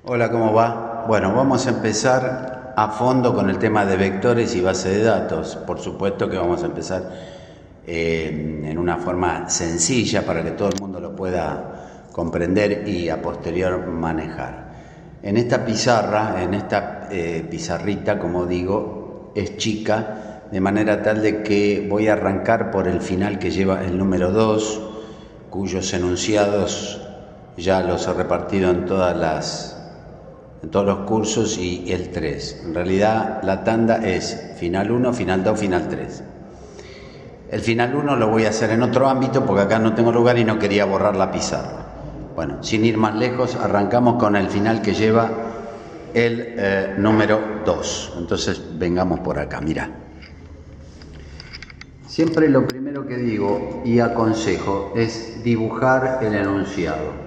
Hola, ¿cómo va? Bueno, vamos a empezar a fondo con el tema de vectores y base de datos. Por supuesto que vamos a empezar en una forma sencilla para que todo el mundo lo pueda comprender y a posterior manejar. En esta pizarra, pizarrita, como digo, es chica, de manera tal de que voy a arrancar por el final que lleva el número 2, cuyos enunciados ya los he repartido en todos los cursos, y el 3. En realidad la tanda es final 1, final 2, final 3. El final 1 lo voy a hacer en otro ámbito porque acá no tengo lugar y no quería borrar la pizarra. Bueno, sin ir más lejos, arrancamos con el final que lleva el número 2. Entonces vengamos por acá, mirá. Siempre lo primero que digo y aconsejo es dibujar el enunciado.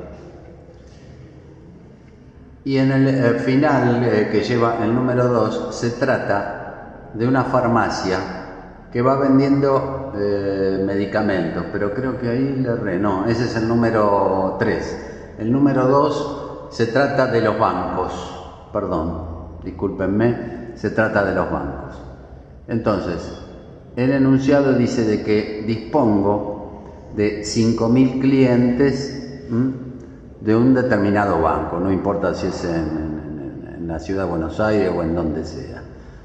Y en el final que lleva el número 2 se trata de una farmacia que va vendiendo medicamentos, pero creo que ahí le erré, no, ese es el número 3. El número 2 se trata de los bancos, perdón, discúlpenme, se trata de los bancos. Entonces, el enunciado dice de que dispongo de 5.000 clientes de un determinado banco, no importa si es en la ciudad de Buenos Aires o en donde sea.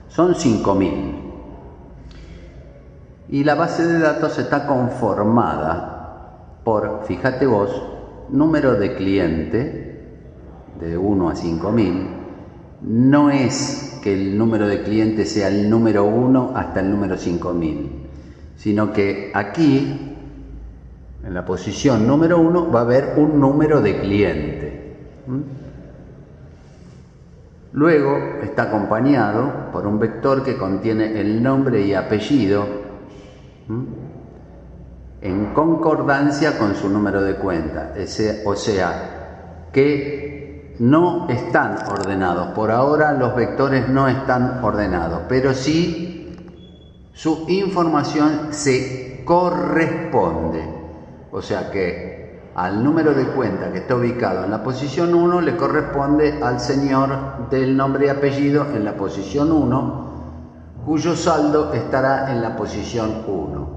Son 5.000. Y la base de datos está conformada por, fíjate vos, número de cliente de 1 a 5.000. No es que el número de cliente sea el número 1 hasta el número 5.000, sino que aquí, en la posición número 1, va a haber un número de cliente. Luego está acompañado por un vector que contiene el nombre y apellido en concordancia con su número de cuenta. O sea, que no están ordenados. Por ahora los vectores no están ordenados, pero sí su información se corresponde. O sea que al número de cuenta que está ubicado en la posición 1 le corresponde al señor del nombre y apellido en la posición 1, cuyo saldo estará en la posición 1.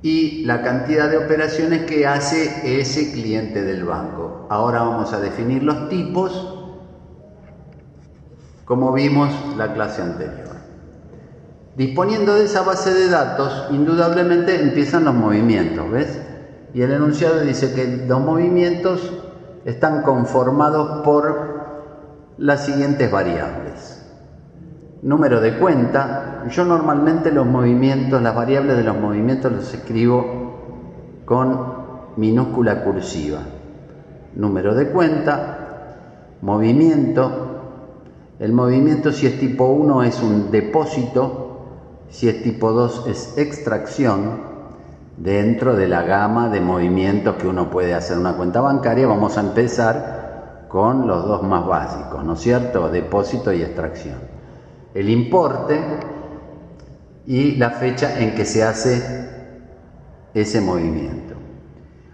Y la cantidad de operaciones que hace ese cliente del banco. Ahora vamos a definir los tipos, como vimos la clase anterior. Disponiendo de esa base de datos, indudablemente empiezan los movimientos, ¿ves? Y el enunciado dice que los movimientos están conformados por las siguientes variables. Número de cuenta. Yo normalmente los movimientos, las variables de los movimientos los escribo con minúscula cursiva. Número de cuenta, movimiento. El movimiento, si es tipo 1, es un depósito. Si es tipo 2 es extracción dentro de la gama de movimientos que uno puede hacer en una cuenta bancaria. Vamos a empezar con los dos más básicos, ¿no es cierto? Depósito y extracción. El importe y la fecha en que se hace ese movimiento.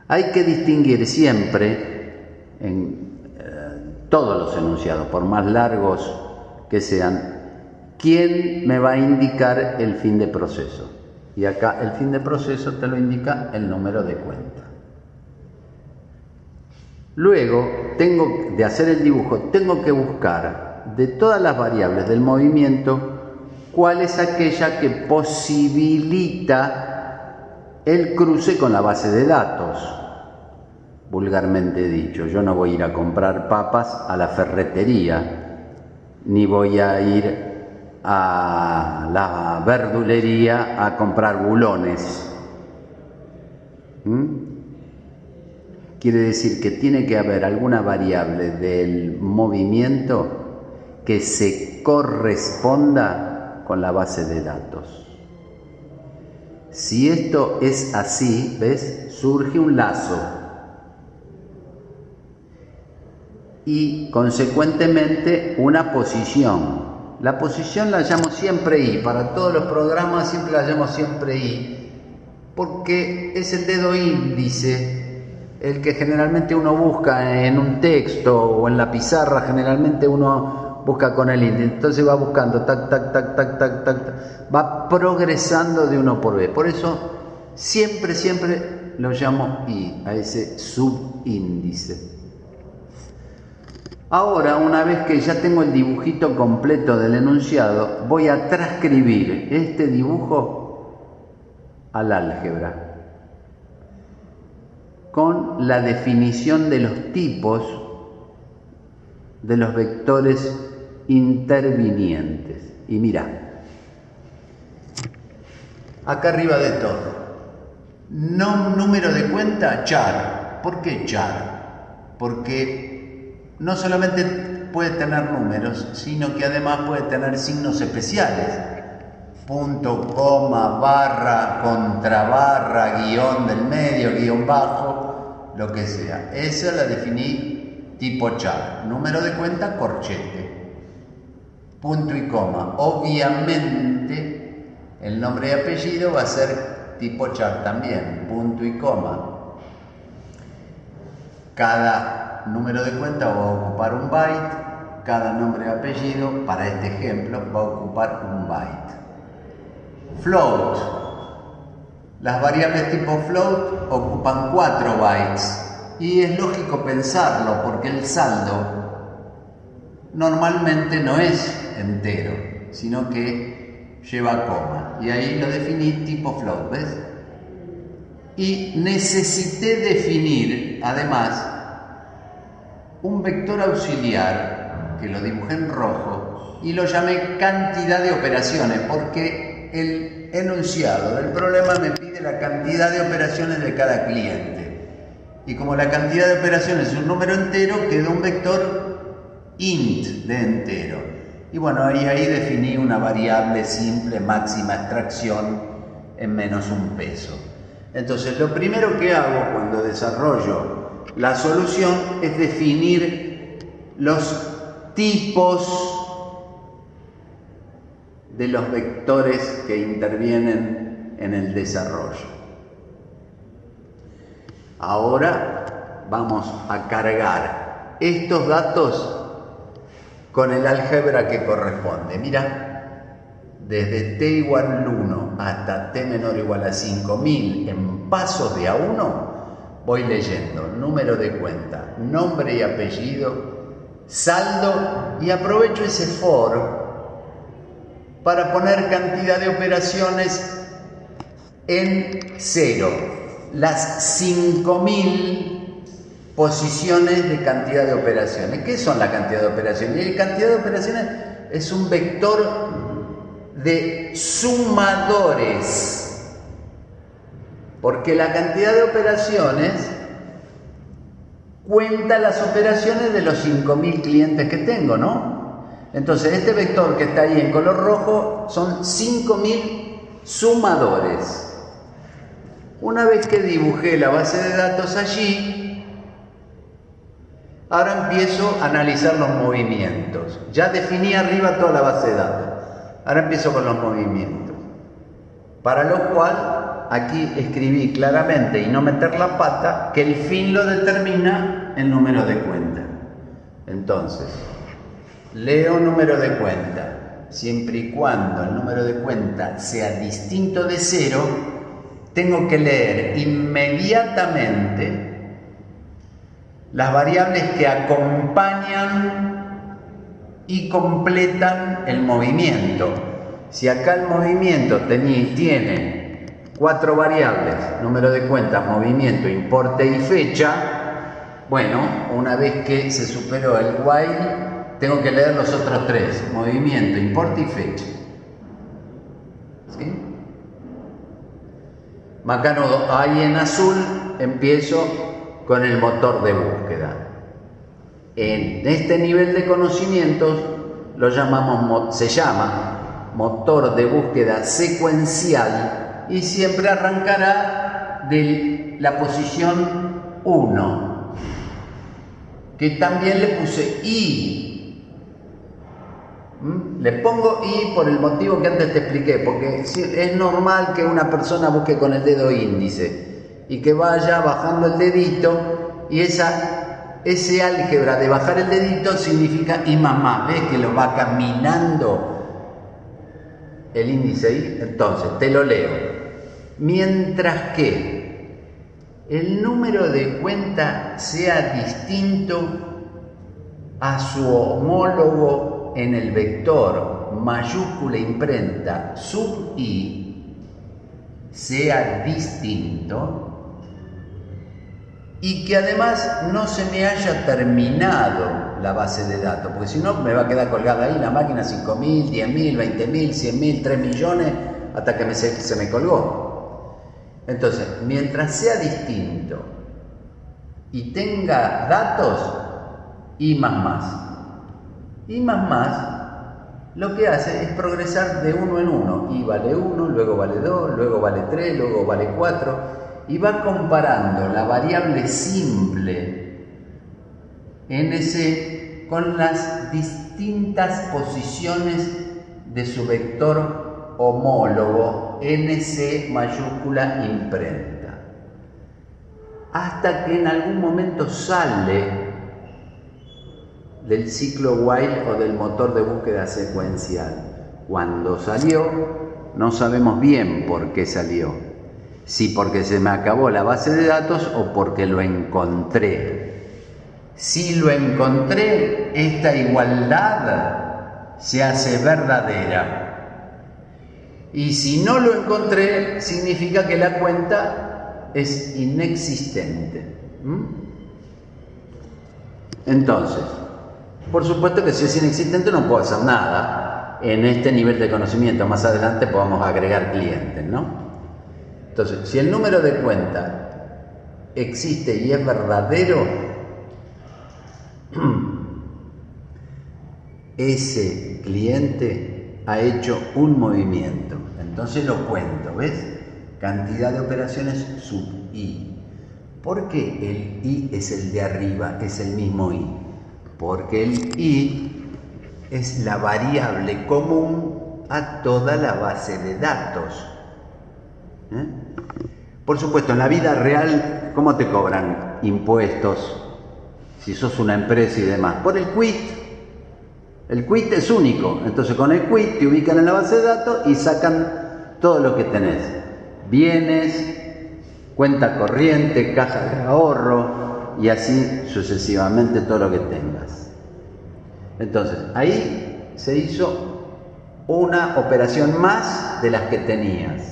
Hay que distinguir siempre en todos los enunciados, por más largos que sean, ¿quién me va a indicar el fin de proceso? Y acá el fin de proceso te lo indica el número de cuenta. Luego, de hacer el dibujo, tengo que buscar de todas las variables del movimiento cuál es aquella que posibilita el cruce con la base de datos. Vulgarmente dicho, yo no voy a ir a comprar papas a la ferretería, ni voy a ir a la verdulería a comprar bulones. Quiere decir que tiene que haber alguna variable del movimiento que se corresponda con la base de datos. Si esto es así, ¿ves? Surge un lazo y consecuentemente una posición. La posición la llamo siempre I, para todos los programas siempre la llamo siempre I, porque es el dedo índice el que generalmente uno busca en un texto o en la pizarra, generalmente uno busca con el índice, entonces va buscando, tac, tac, tac, tac, tac, tac, va progresando de uno por vez. Por eso siempre lo llamo I, a ese subíndice. Ahora, una vez que ya tengo el dibujito completo del enunciado, voy a transcribir este dibujo al álgebra con la definición de los tipos de los vectores intervinientes. Y mira, acá arriba de todo, número de cuenta, char. ¿Por qué char? Porque no solamente puede tener números, sino que además puede tener signos especiales. Punto, coma, barra, contrabarra, guión del medio, guión bajo, lo que sea. Esa la definí tipo char. Número de cuenta, corchete. Punto y coma. Obviamente, el nombre y apellido va a ser tipo char también. Punto y coma. Cada número de cuenta va a ocupar un byte, cada nombre y apellido, para este ejemplo, va a ocupar un byte. Float. Las variables tipo float ocupan 4 bytes. Y es lógico pensarlo, porque el saldo normalmente no es entero, sino que lleva coma. Y ahí lo definí tipo float, ¿ves? Y necesité definir, además, un vector auxiliar, que lo dibujé en rojo, y lo llamé cantidad de operaciones, porque el enunciado del problema me pide la cantidad de operaciones de cada cliente. Y como la cantidad de operaciones es un número entero, quedó un vector int de entero. Y bueno, ahí definí una variable simple, máxima extracción, en menos un peso. Entonces, lo primero que hago cuando desarrollo la solución es definir los tipos de los vectores que intervienen en el desarrollo. Ahora vamos a cargar estos datos con el álgebra que corresponde. Mira, desde t igual 1 hasta t menor o igual a 5000 en pasos de A1, voy leyendo número de cuenta, nombre y apellido, saldo, y aprovecho ese for para poner cantidad de operaciones en 0. Las 5000 posiciones de cantidad de operaciones. ¿Qué son la cantidad de operaciones? Y la cantidad de operaciones es un vector de sumadores. Porque la cantidad de operaciones cuenta las operaciones de los 5000 clientes que tengo, ¿no? Entonces, este vector que está ahí en color rojo son 5000 sumadores. Una vez que dibujé la base de datos allí, ahora empiezo a analizar los movimientos. Ya definí arriba toda la base de datos. Ahora empiezo con los movimientos. Para lo cual, aquí escribí claramente, y no meter la pata, que el fin lo determina el número de cuenta. Entonces, leo número de cuenta. Siempre y cuando el número de cuenta sea distinto de 0, tengo que leer inmediatamente las variables que acompañan y completan el movimiento. Si acá el movimiento tiene 4 variables, número de cuenta, movimiento, importe y fecha, bueno, una vez que se superó el while, tengo que leer los otros 3, movimiento, importe y fecha. ¿Sí? Macanudo, ahí en azul empiezo con el motor de búsqueda. En este nivel de conocimientos se llama motor de búsqueda secuencial y siempre arrancará de la posición 1, que también le puse I. Le pongo I por el motivo que antes te expliqué, porque es normal que una persona busque con el dedo índice. y que vaya bajando el dedito, y ese álgebra de bajar el dedito significa I más más. ¿Ves que lo va caminando el índice I? Entonces, te lo leo. Mientras que el número de cuenta sea distinto a su homólogo en el vector mayúscula imprenta sub I, sea distinto, y que además no se me haya terminado la base de datos, porque si no me va a quedar colgada ahí la máquina 5.000, 10.000, 20.000, 100.000, 3 millones, hasta que se me colgó. Entonces, mientras sea distinto y tenga datos, I más más. I más más lo que hace es progresar de uno en uno. I vale 1, luego vale 2, luego vale 3, luego vale 4, y va comparando la variable simple NC con las distintas posiciones de su vector homólogo NC mayúscula imprenta, hasta que en algún momento sale del ciclo while o del motor de búsqueda secuencial. Cuando salió, no sabemos bien por qué salió. Si porque se me acabó la base de datos o porque lo encontré. Si lo encontré, esta igualdad se hace verdadera. Y si no lo encontré, significa que la cuenta es inexistente. Entonces, por supuesto que si es inexistente no puedo hacer nada en este nivel de conocimiento. Más adelante podemos agregar clientes, ¿no? Entonces, si el número de cuenta existe y es verdadero, ese cliente ha hecho un movimiento. Entonces lo cuento, ¿ves? Cantidad de operaciones sub I. ¿Por qué el I es el de arriba, es el mismo I? Porque el I es la variable común a toda la base de datos. Por supuesto, en la vida real, ¿cómo te cobran impuestos si sos una empresa y demás? Por el quit. El quit es único. Entonces, con el quit te ubican en la base de datos y sacan todo lo que tenés. Bienes, cuenta corriente, caja de ahorro, y así sucesivamente todo lo que tengas. Entonces, ahí se hizo una operación más de las que tenías.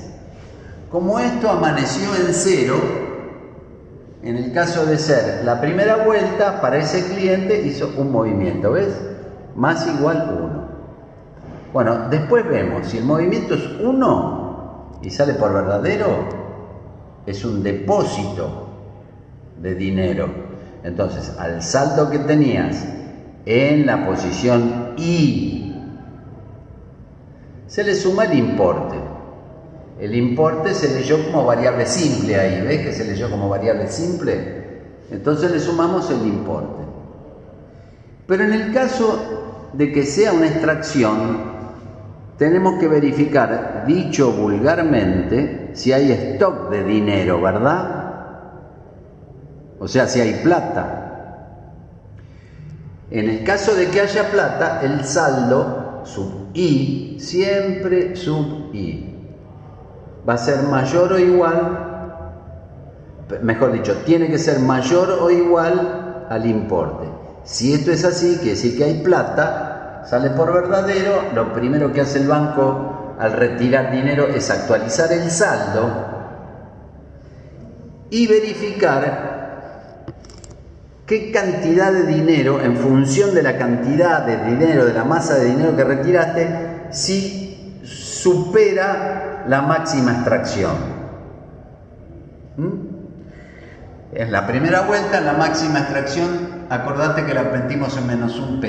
Como esto amaneció en 0, en el caso de ser la primera vuelta, para ese cliente hizo un movimiento, ¿ves? Más igual 1. Bueno, después vemos, si el movimiento es 1 y sale por verdadero, es un depósito de dinero. Entonces, al saldo que tenías en la posición I, se le suma el importe. El importe se leyó como variable simple ahí, ¿ves que se leyó como variable simple? Entonces le sumamos el importe. Pero en el caso de que sea una extracción, tenemos que verificar, dicho vulgarmente, si hay stock de dinero, ¿verdad? O sea, si hay plata. En el caso de que haya plata, el saldo sub I, siempre sub I, va a ser mayor o igual, mejor dicho, tiene que ser mayor o igual al importe. Si esto es así, quiere decir que hay plata, sale por verdadero. Lo primero que hace el banco al retirar dinero es actualizar el saldo y verificar qué cantidad de dinero, en función de la cantidad de dinero, de la masa de dinero que retiraste, si supera la máxima extracción. En la primera vuelta, la máxima extracción, acordate que la metimos en menos $1.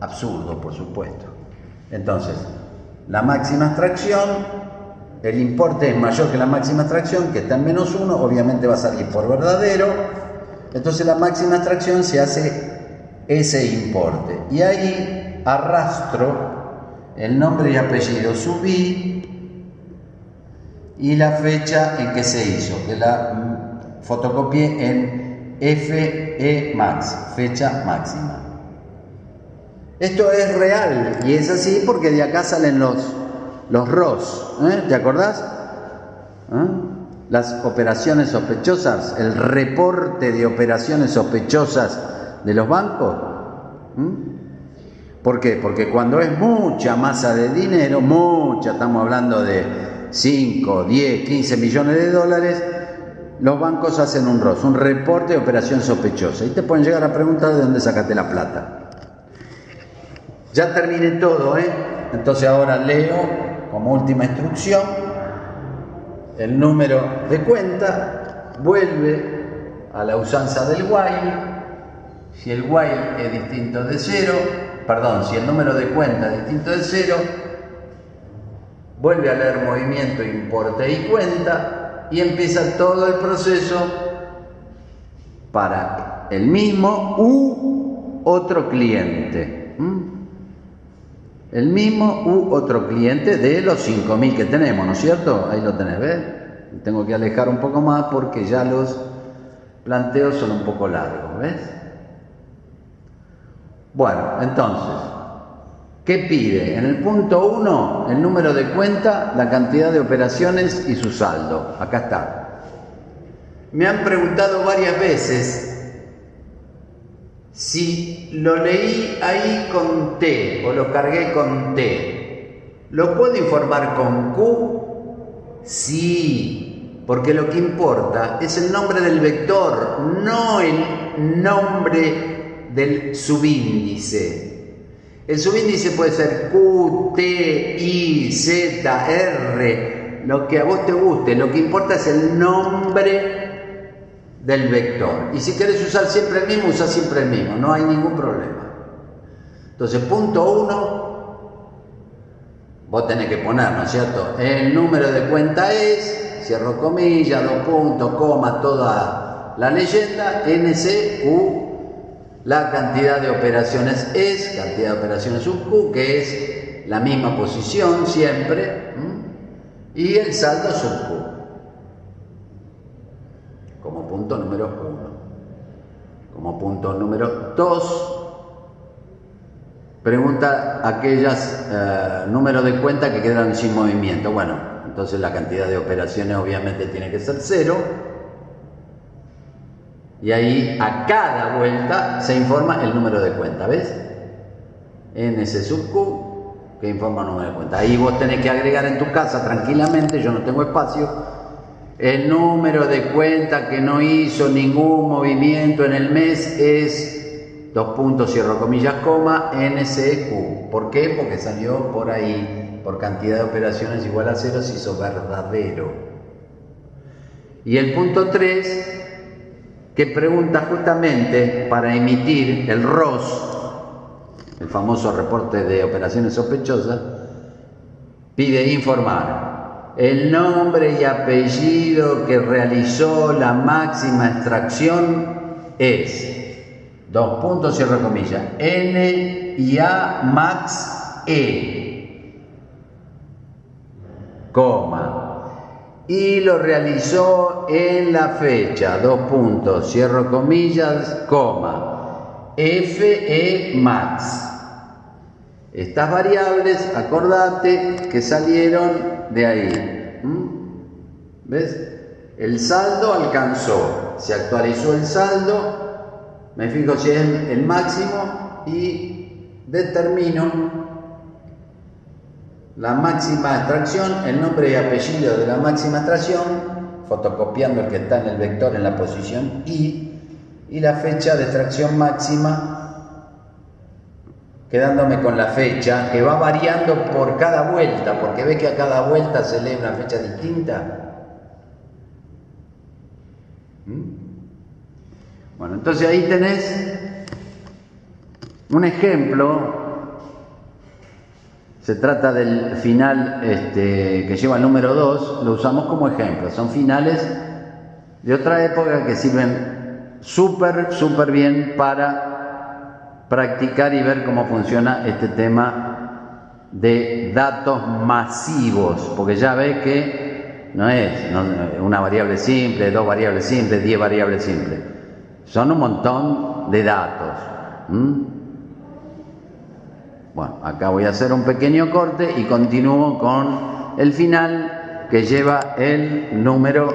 Absurdo, por supuesto. Entonces, la máxima extracción, el importe es mayor que la máxima extracción, que está en menos 1, obviamente va a salir por verdadero. Entonces la máxima extracción se hace ese importe. Y ahí arrastro el nombre y apellido sub I y la fecha en que se hizo, que la fotocopié en FE Max, fecha máxima. Esto es real y es así porque de acá salen los ROS, ¿te acordás? Las operaciones sospechosas, el reporte de operaciones sospechosas de los bancos. ¿Por qué? Porque cuando es mucha masa de dinero, mucha, estamos hablando de 5, 10, 15 millones de dólares, los bancos hacen un ROS, un reporte de operación sospechosa, y te pueden llegar a preguntar de dónde sacaste la plata. Ya terminé todo, entonces ahora leo como última instrucción el número de cuenta, vuelve a la usanza del while. Si el while es distinto de 0, si el número de cuenta es distinto de 0, vuelve a leer movimiento, importe y cuenta, y empieza todo el proceso para el mismo u otro cliente. El mismo u otro cliente de los 5.000 que tenemos, ¿no es cierto? Ahí lo tenés, ¿ves? Tengo que alejar un poco más porque ya los planteos son un poco largos, ¿ves? Bueno, entonces, ¿qué pide? En el punto 1, el número de cuenta, la cantidad de operaciones y su saldo. Acá está. Me han preguntado varias veces si lo leí ahí con T o lo cargué con T. ¿Lo puedo informar con Q? Sí, porque lo que importa es el nombre del vector, no el nombre del subíndice. El subíndice puede ser Q, T, I, Z, R, lo que a vos te guste. Lo que importa es el nombre del vector. Y si querés usar siempre el mismo, usa siempre el mismo, no hay ningún problema. Entonces, punto 1, vos tenés que poner, ¿no es cierto? El número de cuenta es, cierro comillas, 2 puntos, coma, toda la leyenda, NCU, la cantidad de operaciones es, cantidad de operaciones sub Q, que es la misma posición siempre, y el saldo sub Q. Como punto número 1. Como punto número 2, pregunta aquellos números de cuenta que quedan sin movimiento. Bueno, entonces la cantidad de operaciones obviamente tiene que ser 0. Y ahí a cada vuelta se informa el número de cuenta, ¿ves? NC sub Q, que informa el número de cuenta. Ahí vos tenés que agregar en tu casa tranquilamente, yo no tengo espacio, el número de cuenta que no hizo ningún movimiento en el mes es 2 puntos, cierro comillas, coma, NCQ. ¿Por qué? Porque salió por ahí, por cantidad de operaciones igual a 0, se hizo verdadero. Y el punto 3, que pregunta justamente para emitir el ROS, el famoso reporte de operaciones sospechosas, pide informar el nombre y apellido que realizó la máxima extracción es, 2 puntos, cierro comillas, N y A Max E, coma, y lo realizó en la fecha, 2 puntos, cierro comillas, coma, FE Max. Estas variables, acordate que salieron de ahí. ¿Ves? El saldo alcanzó, se actualizó el saldo, me fijo si es el máximo y determino la máxima extracción, el nombre y apellido de la máxima extracción, fotocopiando el que está en el vector en la posición I, y la fecha de extracción máxima, quedándome con la fecha, que va variando por cada vuelta, porque ve que a cada vuelta se lee una fecha distinta. Bueno, entonces ahí tenés un ejemplo. Se trata del final que lleva el número 2, lo usamos como ejemplo. Son finales de otra época que sirven súper bien para practicar y ver cómo funciona este tema de datos masivos, porque ya ves que no es una variable simple, 2 variables simples, 10 variables simples. Son un montón de datos. Bueno, acá voy a hacer un pequeño corte y continúo con el final que lleva el número